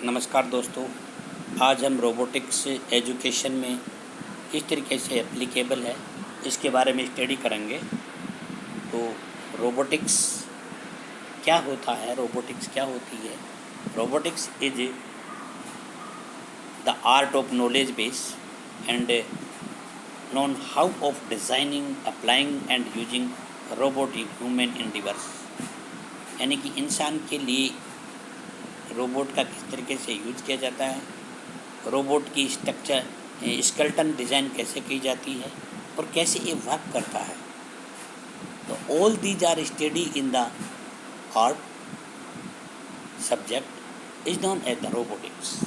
नमस्कार दोस्तों। आज हम रोबोटिक्स एजुकेशन में किस तरीके से एप्लीकेबल है इसके बारे में स्टडी करेंगे। तो रोबोटिक्स क्या होता है, रोबोटिक्स क्या होती है। Robotics is the art of knowledge base and known how of designing, applying and using robot in human endeavours. यानी कि इंसान के लिए रोबोट का किस तरीके से यूज किया जाता है, रोबोट की स्ट्रक्चर स्केलेटन डिज़ाइन कैसे की जाती है और कैसे ये वर्क करता है। तो all these are study in the art subject is known as the robotics.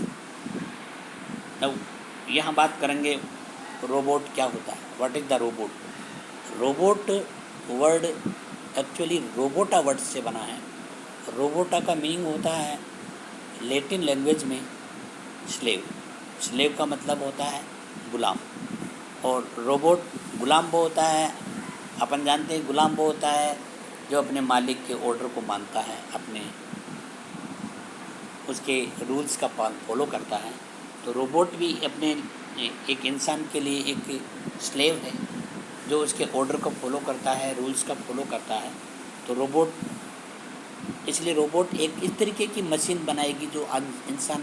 अब यहाँ बात करेंगे रोबोट क्या होता है, what is the robot. Robot word actually robota word से बना है। रोबोटा का मीनिंग होता है लैटिन लैंग्वेज में स्लेव। स्लेव का मतलब होता है गुलाम, और रोबोट गुलाम वो होता है, अपन जानते हैं गुलाम वो होता है जो अपने मालिक के ऑर्डर को मानता है, अपने उसके रूल्स का फॉलो करता है। तो रोबोट भी अपने एक इंसान के लिए एक स्लेव है जो उसके ऑर्डर को फॉलो करता है, रूल्स का फॉलो करता है। तो रोबोट, इसलिए रोबोट एक इस तरीके की मशीन बनाएगी जो इंसान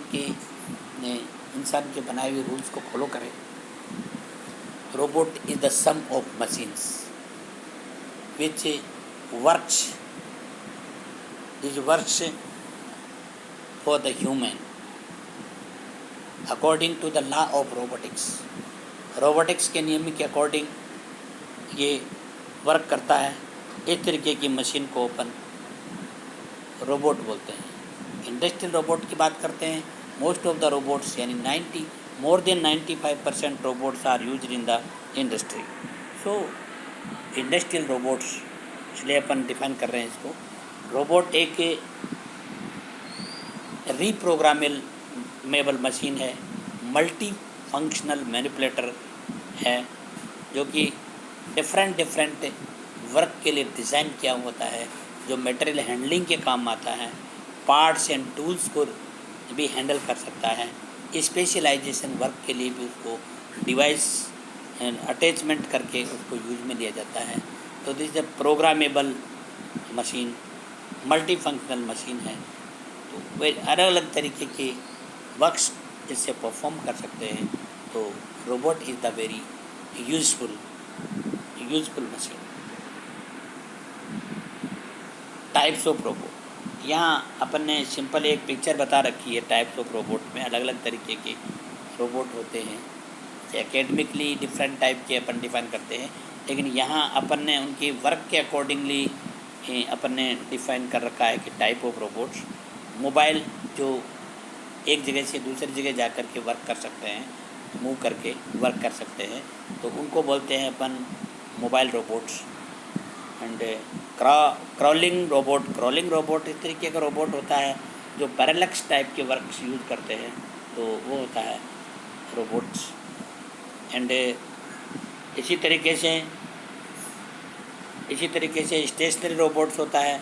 के बनाए हुए रूल्स को फॉलो करे। Robot is the sum of machines which works for the human according to the law of robotics. Robotics के नियम के अकॉर्डिंग ये वर्क करता है। इस तरीके की मशीन को अपन रोबोट बोलते हैं। इंडस्ट्रियल रोबोट की बात करते हैं। मोस्ट ऑफ द रोबोट्स यानी more than 95% robots are used in the industry. So industrial robots, इसलिए अपन डिफाइन कर रहे हैं इसको। रोबोट एक रीप्रोग्रामेबल मशीन है, मल्टी फंक्शनल मैनिपुलेटर है, जो कि डिफरेंट वर्क के लिए डिज़ाइन किया होता है, जो मटेरियल हैंडलिंग के काम आता है, पार्ट्स एंड टूल्स को भी हैंडल कर सकता है, स्पेशलाइजेशन वर्क के लिए भी उसको डिवाइस एंड अटैचमेंट करके उसको यूज में लिया जाता है। तो this is a programmable machine, multi functional machine है। तो वे अलग अलग तरीके के वर्क्स इससे परफॉर्म कर सकते हैं। तो robot is the very useful machine. Types of robot, यहाँ अपन ने सिंपल एक पिक्चर बता रखी है। टाइप्स ऑफ रोबोट में अलग अलग तरीके के रोबोट होते हैं। एकेडमिकली डिफरेंट टाइप के अपन डिफाइन करते हैं, लेकिन यहाँ अपन ने उनकी वर्क के अकॉर्डिंगली अपन ने डिफाइन कर रखा है कि टाइप ऑफ रोबोट्स। मोबाइल जो एक जगह से दूसरी जगह जा कर के वर्क कर सकते हैं, मूव करके वर्क कर सकते हैं, तो उनको बोलते हैं अपन mobile robots. And crawling robot इस तरीके का रोबोट होता है जो पैरेलक्स टाइप के वर्क्स यूज़ करते हैं, तो वो होता है रोबोट्स। एंड इसी तरीके से स्टेशनरी रोबोट्स होता है,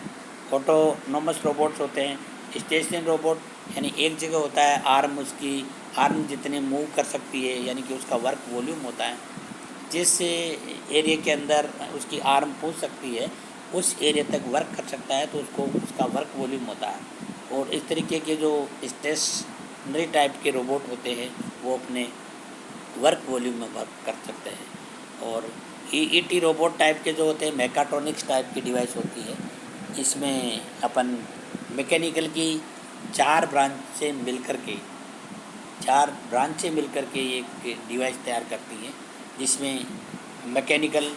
ऑटोनोमस रोबोट्स होते हैं। स्टेशनरी रोबोट यानी एक जगह होता है, आर्म जितने मूव कर सकती है, यानी कि उसका वर्क वॉल्यूम होता है। जिस एरिया के अंदर उसकी आर्म पहुंच सकती है उस एरिया तक वर्क कर सकता है, तो उसका वर्क वॉल्यूम होता है। और इस तरीके के जो स्टेशनरी टाइप के रोबोट होते हैं वो अपने वर्क वॉल्यूम में वर्क कर सकते हैं। और ईईटी रोबोट टाइप के जो होते हैं, मैकाट्रॉनिक्स टाइप की डिवाइस होती है। इसमें अपन मैकेनिकल की चार ब्रांचें मिलकर के एक डिवाइस तैयार करती हैं, जिसमें मैकेनिकल,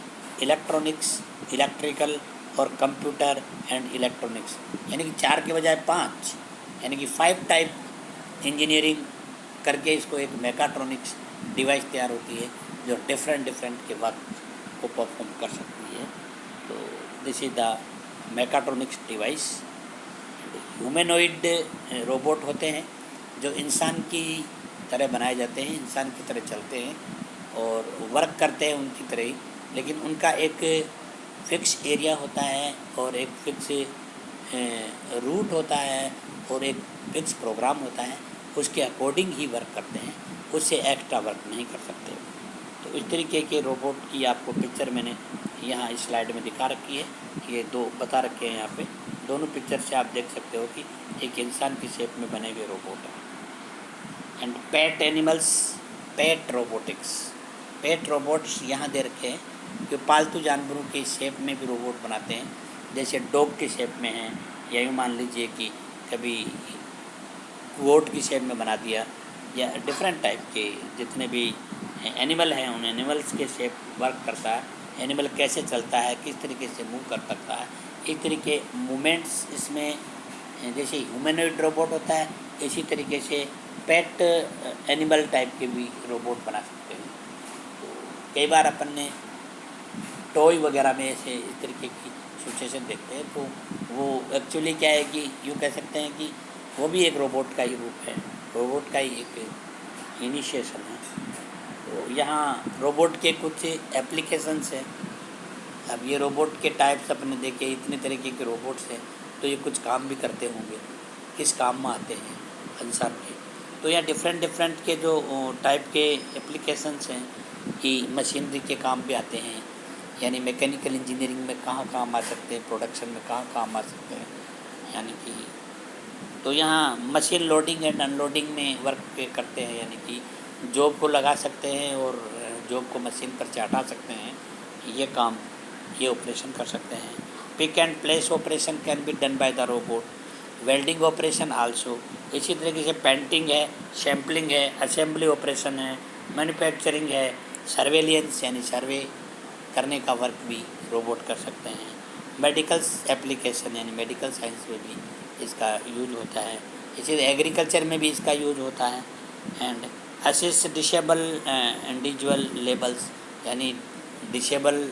इलेक्ट्रॉनिक्स, इलेक्ट्रिकल और कंप्यूटर एंड इलेक्ट्रॉनिक्स, यानी कि 4 के बजाय 5, यानी कि 5 टाइप इंजीनियरिंग करके इसको एक मैकाट्रॉनिक्स डिवाइस तैयार होती है जो डिफरेंट के वर्क को परफॉर्म कर सकती है। तो this is the mechatronics device. Humanoid robot होते हैं जो इंसान की तरह बनाए जाते हैं, इंसान की तरह चलते हैं और वर्क करते हैं उनकी तरह ही, लेकिन उनका एक फिक्स एरिया होता है और एक फिक्स रूट होता है और एक फिक्स प्रोग्राम होता है, उसके अकॉर्डिंग ही वर्क करते हैं, उससे एक्स्ट्रा वर्क नहीं कर सकते। तो इस तरीके के रोबोट की आपको पिक्चर मैंने यहाँ इस स्लाइड में दिखा रखी है। ये दो बता रखे हैं यहाँ पे, दोनों पिक्चर से आप देख सकते हो कि एक इंसान की शेप में बने हुए रोबोट हैं। And pet animals, pet robotics, pet robots यहाँ दे रखे हैं कि पालतू जानवरों के शेप में भी रोबोट बनाते हैं, जैसे डॉग के शेप में हैं, या यूँ मान लीजिए कि कभी गोट की शेप में बना दिया, या डिफरेंट टाइप के जितने भी एनिमल हैं उन एनिमल्स के शेप वर्क करता है। एनिमल कैसे चलता है, किस तरीके से मूव कर सकता है, इस तरीके मूवमेंट्स इसमें, जैसे ह्यूमनॉइड रोबोट होता है इसी तरीके से पेट एनिमल टाइप के भी रोबोट बना सकते हैं। तो कई बार अपन ने टॉय वगैरह में ऐसे इस तरीके की सिचुएशन देखते हैं, तो वो एक्चुअली क्या है कि यूँ कह सकते हैं कि वो भी एक रोबोट का ही रूप है, रोबोट का ही एक इनिशिएशन है। तो यहाँ रोबोट के कुछ एप्लीकेशंस हैं। अब ये रोबोट के टाइप्स अपने देखे, इतने तरीके के रोबोट्स हैं, तो ये कुछ काम भी करते होंगे, किस काम में आते हैं इंसान के। तो यहाँ डिफरेंट के जो टाइप के एप्लीकेशंस हैं कि मशीनरी के काम भी आते हैं, यानी मैकेनिकल इंजीनियरिंग में कहाँ काम आ सकते हैं, प्रोडक्शन में कहाँ काम आ सकते हैं, यानी कि तो यहाँ मशीन लोडिंग एंड अनलोडिंग में वर्क करते हैं, यानी कि जॉब को लगा सकते हैं और जॉब को मशीन पर चढ़ा सकते हैं, ये काम, ये ऑपरेशन कर सकते हैं। Pick and place operation can be done by the robot, welding operation also, इसी तरीके से पेंटिंग है, सैम्पलिंग है, असेंबली ऑपरेशन है, मैन्युफैक्चरिंग है, सर्वेलियंस यानी सर्वे करने का वर्क भी रोबोट कर सकते हैं। मेडिकल एप्लीकेशन यानी मेडिकल साइंस में भी इसका यूज होता है, इसी एग्रीकल्चर में भी इसका यूज होता है। And assist disable individual labels, यानी डिसेबल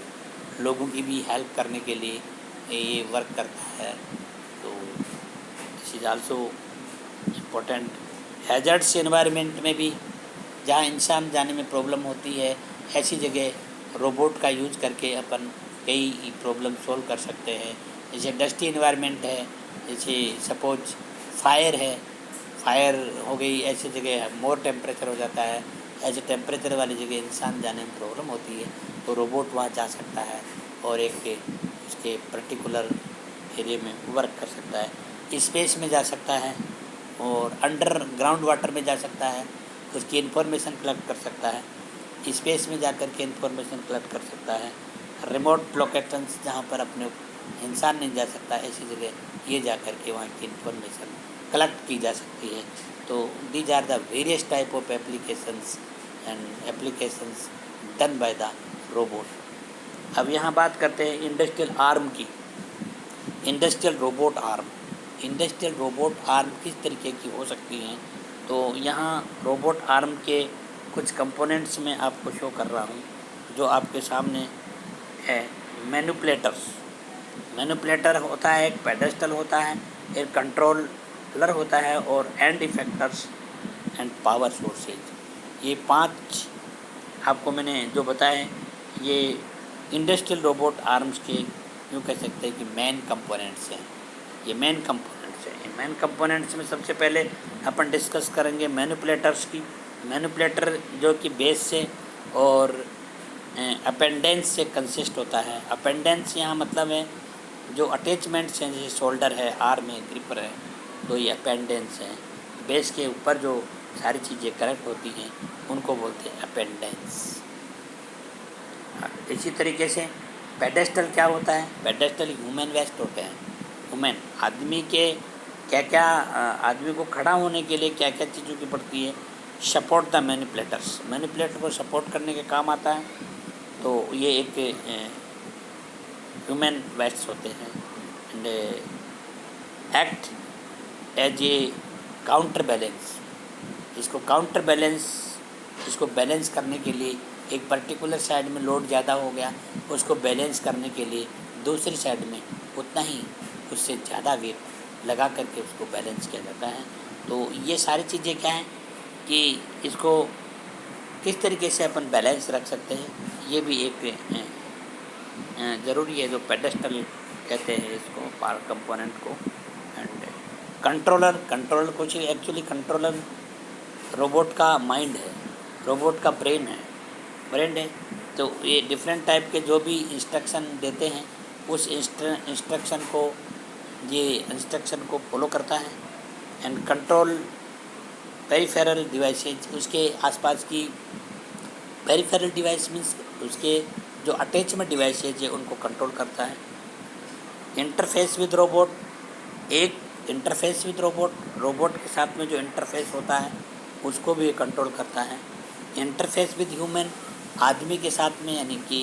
लोगों की भी हेल्प करने के लिए ये वर्क करता है। तो this is also important. Hazards environment में भी जहाँ इंसान जाने में प्रॉब्लम होती है, ऐसी जगह रोबोट का यूज करके अपन कई प्रॉब्लम सॉल्व कर सकते हैं। जैसे डस्टी एनवायरनमेंट है, जैसे सपोज फायर है, फायर हो गई, ऐसी जगह मोर टेम्परेचर हो जाता है, ऐसे टेम्परेचर वाली जगह इंसान जाने में प्रॉब्लम होती है, तो रोबोट वहाँ जा सकता है और एक उसके पर्टिकुलर एरिया में वर्क कर सकता है। स्पेस में जा सकता है और अंडर ग्राउंड वाटर में जा सकता है, उसकी इन्फॉर्मेशन कलेक्ट कर सकता है, स्पेस में जाकर के इन्फॉर्मेशन कलेक्ट कर सकता है। रिमोट लोकेशंस जहाँ पर अपने इंसान नहीं जा सकता, ऐसी जगह ये जा कर के वहाँ की इन्फॉर्मेशन कलेक्ट की जा सकती है। तो these are the various type of applications and applications done by the robot. अब यहाँ बात करते हैं इंडस्ट्रियल आर्म की। Industrial robot arm, industrial robot arm किस तरीके की हो सकती हैं, तो यहाँ रोबोट आर्म के कुछ कंपोनेंट्स में आपको शो कर रहा हूँ, जो आपके सामने है। मैनिपुलेटर्स, मैनिपुलेटर होता है, एक पेडेस्टल होता है, एक कंट्रोलर होता है, और and effectors and power sources. ये 5 आपको मैंने जो बताए, ये इंडस्ट्रियल रोबोट आर्म्स के यूँ कह सकते हैं कि मेन कंपोनेंट्स हैं। ये मेन कंपोनेंट्स हैं। ये मेन कंपोनेंट्स में सबसे पहले अपन डिस्कस करेंगे मैनिपुलेटर्स की। मैनिपुलेटर जो कि बेस से और अपेंडेंस से कंसिस्ट होता है। अपेंडेंस यहाँ मतलब है जो अटैचमेंट्स हैं, जैसे शोल्डर है, आर्म है, ग्रिपर है, तो ये अपेंडेंस हैं। बेस के ऊपर जो सारी चीज़ें कनेक्ट होती हैं उनको बोलते हैं अपेंडेंस। इसी तरीके से पेडेस्टल क्या होता है, पेडेस्टल ह्यूमन वेस्ट होते हैं। ह्यूमन आदमी के क्या क्या आदमी को खड़ा होने के लिए क्या क्या चीज़ों की पड़ती है, सपोर्ट द मैनिपुलेटर्स, मैनिपुलेटर को सपोर्ट करने के काम आता है। तो ये एक ह्यूमन वेस्ट होते हैं। And act as a counter balance, इसको काउंटर बैलेंस, इसको बैलेंस करने के लिए एक पर्टिकुलर साइड में लोड ज़्यादा हो गया, उसको बैलेंस करने के लिए दूसरी साइड में उतना ही उससे ज़्यादा वेट लगा करके उसको बैलेंस किया जाता है। तो ये सारी चीज़ें क्या हैं कि इसको किस तरीके से अपन बैलेंस रख सकते हैं, ये भी एक ज़रूरी है, जो पेडेस्टल कहते हैं इसको पावर कंपोनेंट को। एंड कंट्रोलर, कंट्रोलर कुछ एक्चुअली कंट्रोलर रोबोट का माइंड है, रोबोट का ब्रेन है। तो ये डिफरेंट टाइप के जो भी इंस्ट्रक्शन देते हैं उस इंस्ट्रक्शन को फॉलो करता है एंड कंट्रोल पेरिफेरल डिवाइसेज, उसके आसपास की पेरिफेरल डिवाइस मीन्स उसके जो अटैचमेंट डिवाइसेज है उनको कंट्रोल करता है। इंटरफेस विद रोबोट, एक इंटरफेस विद रोबोट के साथ में जो इंटरफेस होता है उसको भी कंट्रोल करता है। इंटरफेस विद ह्यूमन, आदमी के साथ में, यानी कि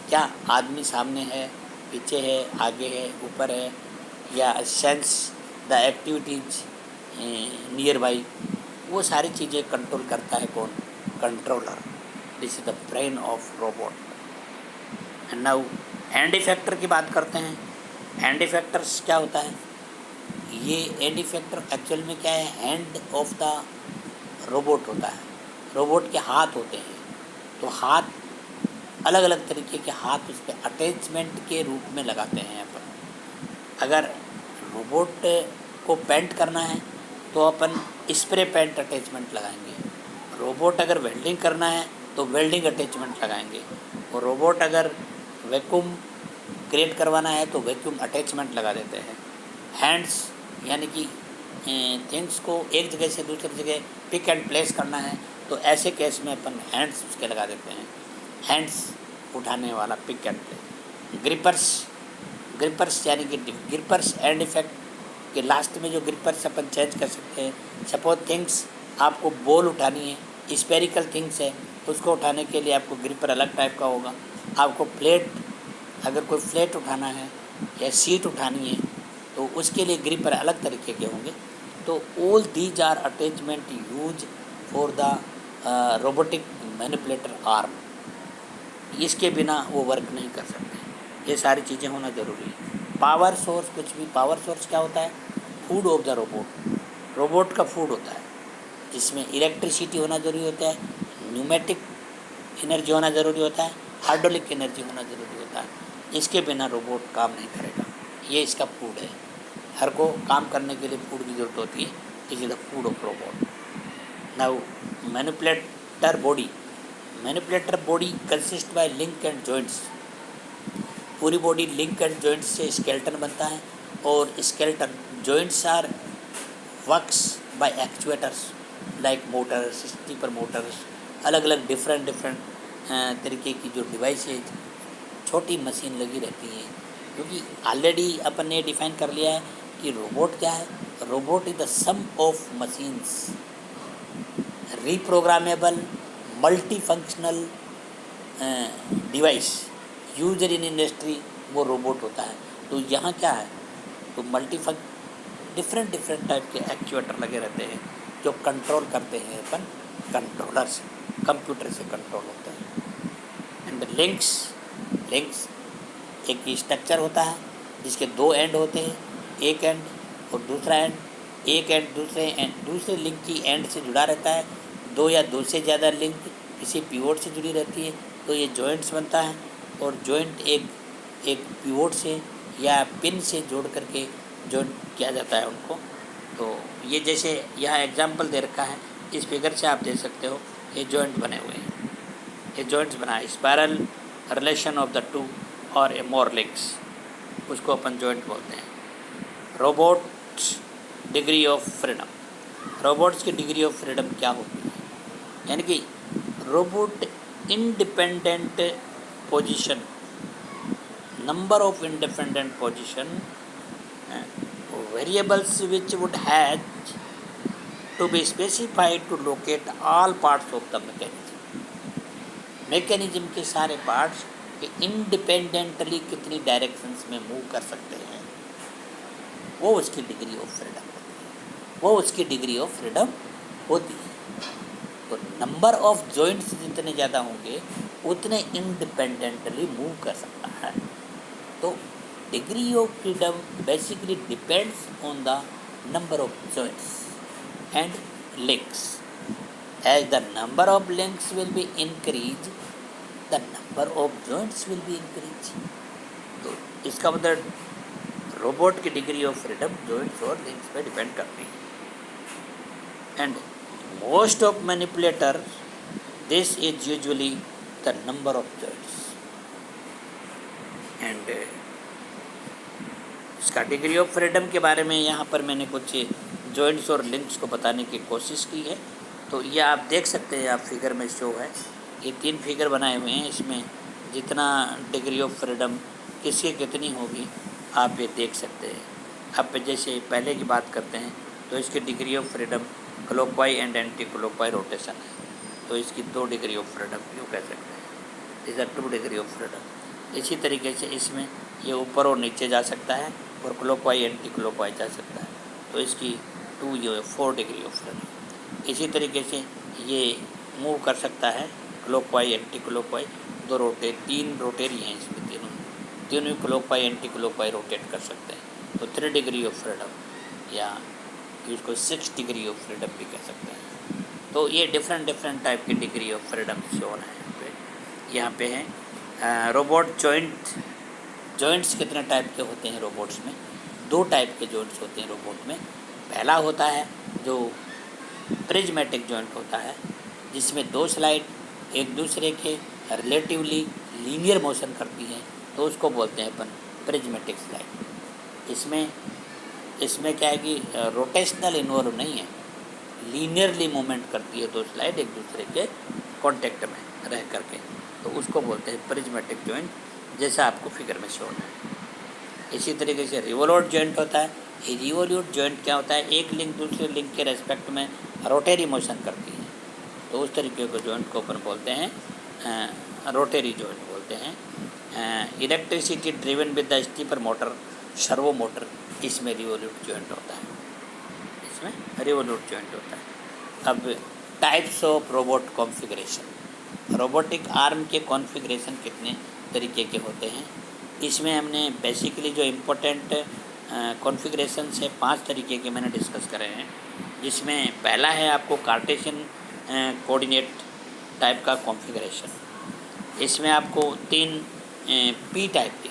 क्या आदमी सामने है, पीछे है, आगे है, ऊपर है, या sense the activities near by, वो सारी चीज़ें कंट्रोल करता है कौन? Controller. This is the brain of robot. And now hand effector की बात करते हैं। हैंड इफेक्टर्स क्या होता है? ये हैंड इफेक्टर एक्चुअल में क्या है? हैंड ऑफ द रोबोट होता है, रोबोट के हाथ होते हैं। तो हाथ, अलग अलग तरीके के हाथ उस पर अटैचमेंट के रूप में लगाते हैं अपन। अगर रोबोट को पेंट करना है तो अपन स्प्रे पेंट अटैचमेंट लगाएंगे। रोबोट अगर वेल्डिंग करना है तो वेल्डिंग अटैचमेंट लगाएंगे। और रोबोट अगर वैक्यूम क्रिएट करवाना है तो वैक्यूम अटैचमेंट लगा देते हैं। हैंड्स, यानी कि थिंग्स को एक जगह से दूसरी जगह पिक एंड प्लेस करना है तो ऐसे केस में अपन हैंड्स उसके लगा देते हैं। हैंड्स उठाने वाला, पिक एंड प्लेस। ग्रिपर्स यानी कि ग्रिपर्स एंड इफेक्ट के लास्ट में जो ग्रिपर्स अपन चेंज कर सकते हैं। सपोज थिंग्स, आपको बॉल उठानी है, स्पेरिकल थिंग्स है, उसको उठाने के लिए आपको ग्रिपर अलग टाइप का होगा। आपको प्लेट, अगर कोई प्लेट उठाना है या सीट उठानी है तो उसके लिए ग्रिपर अलग तरीके के होंगे। तो all these are attachment use for the robotic manipulator arm. इसके बिना वो वर्क नहीं कर सकते। ये सारी चीज़ें होना ज़रूरी है। पावर सोर्स, कुछ भी पावर सोर्स क्या होता है? Food of the robot, robot का फूड होता है, जिसमें इलेक्ट्रिसिटी होना ज़रूरी होता है, न्यूमेटिक एनर्जी होना ज़रूरी होता है, हाइड्रोलिक एनर्जी होना ज़रूरी होता है। इसके बिना रोबोट काम नहीं करेगा। ये इसका फूड है। हर को काम करने के लिए फूड की ज़रूरत होती है। Is the food of robot. Now manipulator body consist by link and joints. पूरी बॉडी लिंक एंड जॉइंट्स से स्केलेटन बनता है और skeleton joints are works by actuators like motors, stepper motors, अलग अलग डिफरेंट तरीके की जो डिवाइसेज, छोटी मशीन लगी रहती हैं। क्योंकि ऑलरेडी अपन ने डिफाइन कर लिया है कि रोबोट क्या है? Robot is the sum of machines, reprogrammable, multi functional device user in industry, वो रोबोट होता है। तो यहाँ क्या है? तो डिफरेंट टाइप के एक्चुएटर लगे रहते हैं जो कंट्रोल करते हैं अपन कंट्रोलर से, कंप्यूटर से कंट्रोल होते हैं। एंड लिंक्स एक स्ट्रक्चर होता है जिसके दो एंड होते हैं, एक एंड और दूसरा एंड। एक एंड दूसरे लिंक की एंड से जुड़ा रहता है। दो या दो से ज़्यादा लिंक किसी पिवोट से जुड़ी रहती है तो ये जॉइंट्स बनता है। और जॉइंट एक पिवोट से या पिन से जोड़ करके जॉइंट किया जाता है उनको। तो ये जैसे यहाँ एग्जांपल दे रखा है, इस फिगर से आप देख सकते हो, ये जॉइंट बने हुए हैं, ये जॉइंट्स बनाए, spiral relation of the two और ए मोर लिंक्स, उसको अपन जॉइंट बोलते हैं। Robots degree of freedom, robots की डिग्री ऑफ फ्रीडम क्या होती है? यानी कि robot independent position, number of independent position, variables which would have to be specified to locate all parts of the mechanism के सारे पार्ट्स के इंडिपेंडेंटली कितनी डायरेक्शंस में मूव कर सकते हैं, वो उसकी डिग्री ऑफ फ्रीडम होती है। तो नंबर ऑफ जॉइंट्स जितने ज़्यादा होंगे उतने इंडिपेंडेंटली मूव कर सकता है। तो degree of freedom basically depends on the number of joints and links. As the number of links will be increased, the number of joints will be increased. तो इसका मतलब रोबोट की डिग्री ऑफ फ्रीडम जॉइंट्स और links पे depend करती है। And most of manipulator this is usually the number of joints and इसका degree of freedom के बारे में यहाँ पर मैंने कुछ जॉइंट्स और लिंक्स को बताने की कोशिश की है। तो ये आप देख सकते हैं, आप फिगर में शो है, ये 3 फिगर बनाए हुए हैं, इसमें जितना डिग्री ऑफ फ्रीडम किसकी कितनी होगी आप ये देख सकते हैं। अब जैसे पहले की बात करते हैं तो इसकी degree of freedom clockwise and anti clockwise rotation है, तो इसकी 2 डिग्री ऑफ फ्रीडम क्यों कह सकते हैं, इज 2 डिग्री ऑफ फ्रीडम। इसी तरीके से इसमें ये ऊपर और नीचे जा सकता है और क्लॉकवाइज एंटी क्लॉकवाइज जा सकता है, तो इसकी 2 जो है 4 डिग्री ऑफ फ्रीडम। इसी तरीके से ये मूव कर सकता है क्लॉकवाइज एंटी क्लॉकवाइज, 3 रोटेरी हैं इसमें, तीनों क्लॉकवाइज एंटी क्लॉकवाइज रोटेट कर सकते हैं, तो 3 डिग्री ऑफ फ्रीडम या इसको 6 डिग्री ऑफ फ्रीडम भी कह सकते हैं। तो ये डिफरेंट टाइप की डिग्री ऑफ फ्रीडम शोन है यहाँ पे है। रोबोट जॉइंट्स कितने टाइप के होते हैं रोबोट्स में? 2 टाइप के जॉइंट्स होते हैं रोबोट में। पहला होता है जो प्रिज्मेटिक जॉइंट होता है, जिसमें 2 स्लाइड एक दूसरे के रिलेटिवली लीनियर मोशन करती हैं, तो उसको बोलते हैं अपन प्रिज्मेटिक स्लाइड। इसमें क्या है कि रोटेशनल इन्वॉल्व नहीं है, लीनियरली मूवमेंट करती है 2 स्लाइड एक दूसरे के कांटेक्ट में रह करके, तो उसको बोलते हैं प्रिज्मेटिक जॉइंट, जैसा आपको फिगर में शो है। इसी तरीके से रिवोल्यूट जॉइंट होता है। ये रिवोल्यूट जॉइंट क्या होता है, एक लिंक दूसरे लिंक के रेस्पेक्ट में रोटेरी मोशन करती है, तो उस तरीके के जॉइंट को अपन बोलते हैं रोटेरी जॉइंट बोलते हैं। Electricity driven with the stepper motor, servo motor, इसमें रिवोल्यूट जॉइंट होता है, इसमें रिवोल्यूट जॉइंट होता है। अब types of robot configuration, robotic arm के कॉन्फ़िगरेशन कितने तरीके के होते हैं, इसमें हमने बेसिकली जो इम्पोर्टेंट कॉन्फ़िगरेशन से 5 तरीके के मैंने डिस्कस करे हैं, जिसमें पहला है आपको कार्टेशियन कोऑर्डिनेट टाइप का कॉन्फ़िगरेशन। इसमें आपको 3 पी टाइप के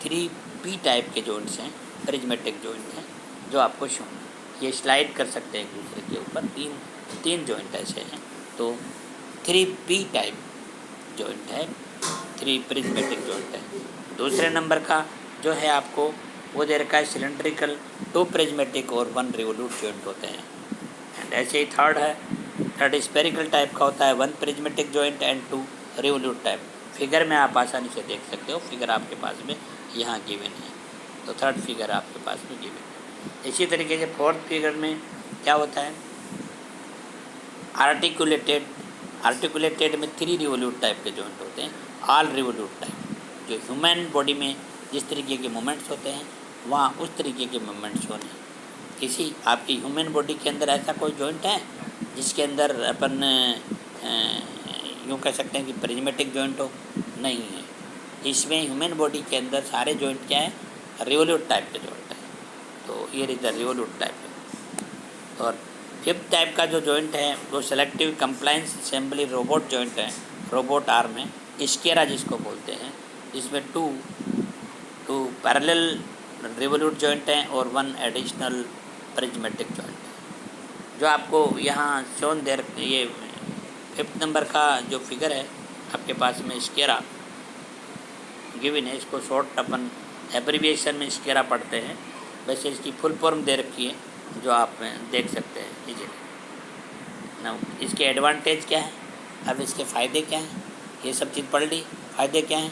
3 पी टाइप के जॉइंट्स हैं, प्रिज्मेटिक जॉइंट हैं, जो आपको शो ये स्लाइड कर सकते हैं एक दूसरे के ऊपर। 3 जॉइंट ऐसे हैं, तो 3 पी टाइप जॉइंट है, 3 प्रिज्मेटिक जॉइंट है। दूसरे नंबर का जो है आपको वो दे रखा है सिलेंड्रिकल, 2 प्रिज्मेटिक और 1 रिवोल्यूट जॉइंट होते हैं। एंड ऐसे ही थर्ड स्पेरिकल टाइप का होता है, 1 prismatic joint and 2 revolute type. Figure में आप आसानी से देख सकते हो, फिगर आपके पास में यहाँ गिवन है, तो 3rd फिगर आपके पास में गिवन है। इसी तरीके से 4th फिगर में क्या होता है, आर्टिकुलेटेड में 3 रिवोल्यूट टाइप के जॉइंट होते हैं, ऑल रिवोल्यूट टाइप। जो ह्यूमन बॉडी में जिस तरीके के मूवमेंट्स होते हैं वहाँ उस तरीके के मूवमेंट्स होने। किसी आपकी ह्यूमन बॉडी के अंदर ऐसा कोई जॉइंट है जिसके अंदर अपन यूँ कह सकते हैं कि प्रिज्मेटिक जॉइंट हो? नहीं है। इसमें ह्यूमन बॉडी के अंदर सारे जॉइंट क्या है, रिवोल्यूट टाइप के जॉइंट है, तो ये रिवोल्यूट टाइप है। और 5th टाइप का जो जॉइंट है वो selective compliance assembly robot joint है, रोबोट आर्म है, स्केरा जिसको बोलते हैं, जिसमें 2 पैरेलल रिवोल्यूट जॉइंट हैं और 1 एडिशनल प्रिज्मेटिक जॉइंट है। जो आपको यहाँ शोन दे ये 5th नंबर का जो फिगर है आपके पास में स्केरा गिवन है, इसको शॉर्ट अपन एब्रीविएशन में स्केरा पढ़ते हैं, वैसे इसकी फुल फॉर्म दे रखी है जो आप देख सकते हैं इजीली ना। इसके एडवांटेज क्या है, अब इसके फ़ायदे क्या हैं, ये सब चीज़ पढ़ ली। फ़ायदे क्या हैं,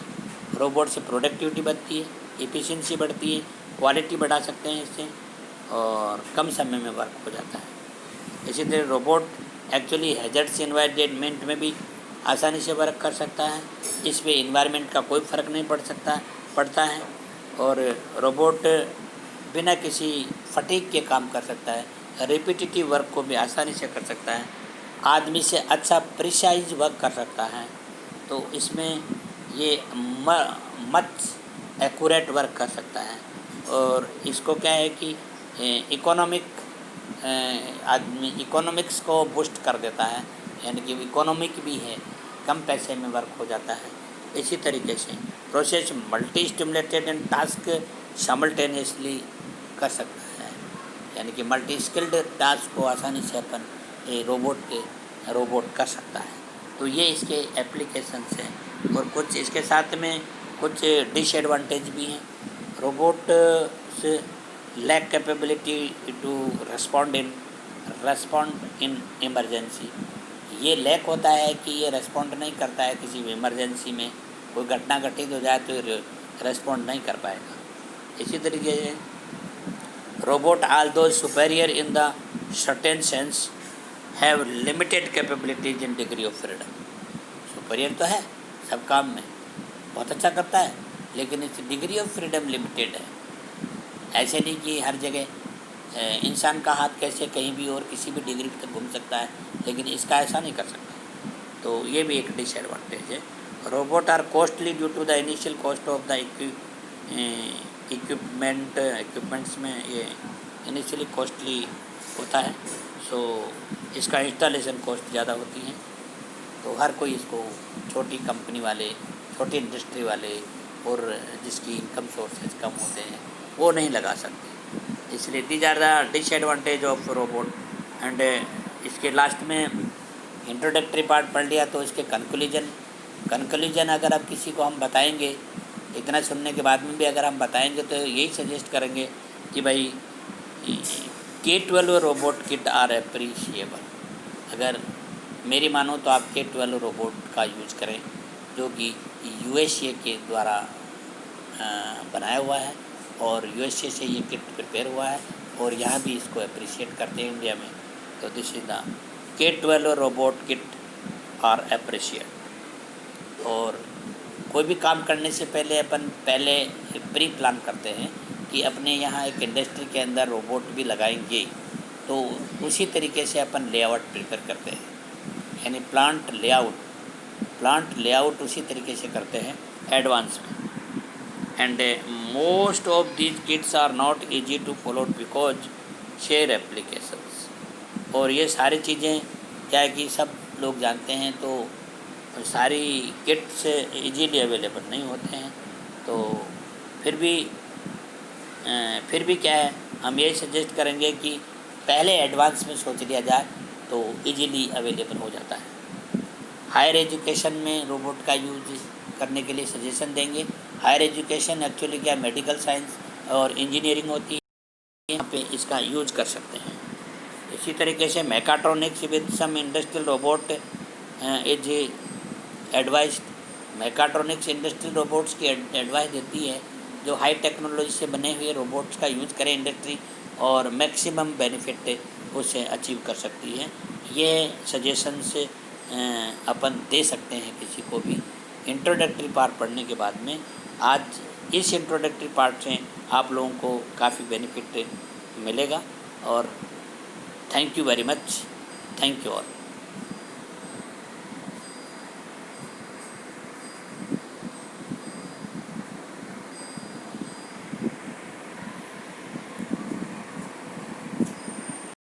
रोबोट से प्रोडक्टिविटी बढ़ती है, एफिशिएंसी बढ़ती है, क्वालिटी बढ़ा सकते हैं इससे, और कम समय में वर्क हो जाता है। इसी तरह रोबोट एक्चुअली हैजर्ड्स एनवायरनमेंट में भी आसानी से वर्क कर सकता है, इस पर इन्वायरमेंट का कोई फ़र्क नहीं पड़ता है, और रोबोट बिना किसी फटीग के काम कर सकता है, रिपीटिटिव वर्क को भी आसानी से कर सकता है, आदमी से अच्छा प्रिसाइज वर्क कर सकता है, तो इसमें ये मच एक्यूरेट वर्क कर सकता है। और इसको क्या है कि इकोनॉमिक्स को बूस्ट कर देता है, यानी कि इकोनॉमिक भी है, कम पैसे में वर्क हो जाता है। इसी तरीके से process multi stimulated and task simultaneously कर सकता है, यानी कि मल्टी स्किल्ड टास्क को आसानी से अपन रोबोट कर सकता है। तो ये इसके एप्लीकेशंस हैं और कुछ इसके साथ में कुछ डिसएडवांटेज भी हैं। रोबोट से lack capability to respond in emergency. ये लैक होता है कि ये रेस्पॉन्ड नहीं करता है किसी भी इमरजेंसी में, कोई घटना घटित हो जाए तो रेस्पॉन्ड नहीं कर पाएगा। इसी तरीके से robot although superior in the certain sense have limited capabilities in degree of freedom। Superior तो है सब काम में, बहुत अच्छा करता है, लेकिन इस डिग्री ऑफ फ्रीडम लिमिटेड है। ऐसे नहीं कि हर जगह इंसान का हाथ कैसे कहीं भी और किसी भी डिग्री तक घूम सकता है, लेकिन इसका ऐसा नहीं कर सकता। तो ये भी एक डिसएडवांटेज है। Robot are costly due to the initial cost of the equipments में ये इनिशियली कॉस्टली होता है। सो इसका इंस्टॉलेशन कॉस्ट ज़्यादा होती है, तो हर कोई इसको, छोटी कंपनी वाले, छोटी इंडस्ट्री वाले और जिसकी इनकम सोर्सेज कम होते हैं वो नहीं लगा सकते। इसलिए these are the disadvantage of robot. And इसके लास्ट में इंट्रोडक्टरी पार्ट पढ़ लिया, तो इसके कंक्लूजन अगर अब किसी को हम बताएंगे, इतना सुनने के बाद में भी अगर हम बताएंगे तो यही सजेस्ट करेंगे कि भाई K12 robot kit are appreciable. अगर मेरी मानो तो आप K12 रोबोट का यूज़ करें, जो कि USA के द्वारा बनाया हुआ है और USA से ये किट प्रिपेयर हुआ है और यहाँ भी इसको अप्रिशिएट करते हैं इंडिया में। तो this is the K12 robot kit are appreciate. और कोई भी काम करने से पहले अपन प्री प्लान करते हैं कि अपने यहाँ एक इंडस्ट्री के अंदर रोबोट भी लगाएंगे, तो उसी तरीके से अपन लेआउट प्रिपेयर करते हैं, यानी प्लांट लेआउट उसी तरीके से करते हैं एडवांस में। And most of these kits are not easy to follow because share applications. और ये सारी चीज़ें क्या है कि सब लोग जानते हैं, तो सारी किट्स इजीली अवेलेबल नहीं होते हैं। तो फिर भी क्या है, हम यही सजेस्ट करेंगे कि पहले एडवांस में सोच लिया जाए तो इजीली अवेलेबल हो जाता है। हायर एजुकेशन में रोबोट का यूज करने के लिए सजेशन देंगे। हायर एजुकेशन एक्चुअली क्या मेडिकल साइंस और इंजीनियरिंग होती है, यहाँ पे इसका यूज कर सकते हैं। इसी तरीके से mechatronics with some industrial robot is advise. Mechatronics industrial robots की एडवाइस देती है जो हाई टेक्नोलॉजी से बने हुए रोबोट्स का यूज़ करें इंडस्ट्री, और मैक्सिमम बेनिफिट उसे अचीव कर सकती है। ये सजेशन से अपन दे सकते हैं किसी को भी इंट्रोडक्टरी पार्ट पढ़ने के बाद में। आज इस इंट्रोडक्टरी पार्ट से आप लोगों को काफ़ी बेनिफिट मिलेगा। और thank you very much, thank you all.